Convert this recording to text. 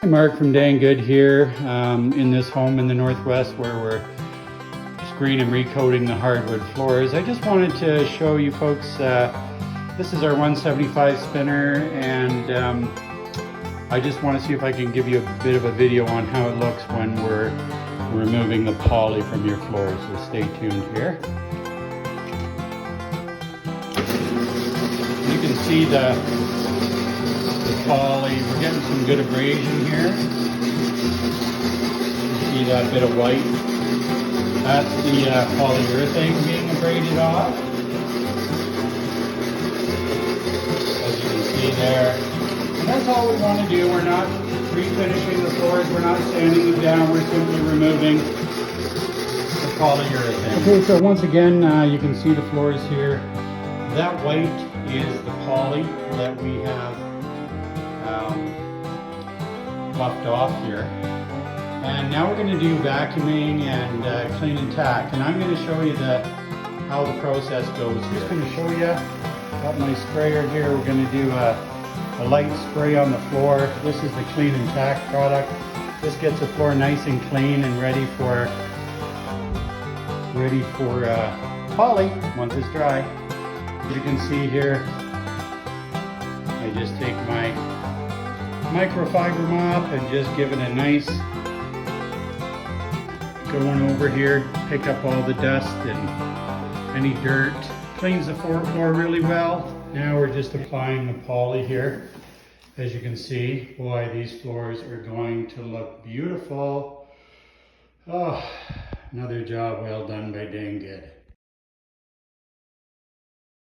Mark from Dang Good here in this home in the Northwest where we're screen and recoating the hardwood floors. I just wanted to show you folks, this is our 175 spinner, and I just want to see if I can give you a bit of a video on how it looks when we're removing the poly from your floors, so stay tuned here. You can see the poly, we're getting some good abrasion here. You see that bit of white? That's the polyurethane being abraded off. As you can see there. And that's all we want to do. We're not refinishing the floors, we're not sanding them down, we're simply removing the polyurethane. Okay, so once again, you can see the floors here. That white is the poly that we have buffed off here. And now we're going to do vacuuming and clean and tack. And I'm going to show you how the process goes. I'm just going to show you. Got my sprayer here. We're going to do a light spray on the floor. This is the clean and tack product. This gets the floor nice and clean and ready for poly once it's dry. As you can see here, I just take my microfiber mop and just give it a nice going over here, pick up all the dust and any dirt. Cleans the floor really well. Now we're just applying the poly here. As you can see, boy, these floors are going to look beautiful. Oh, another job well done by Dang Good.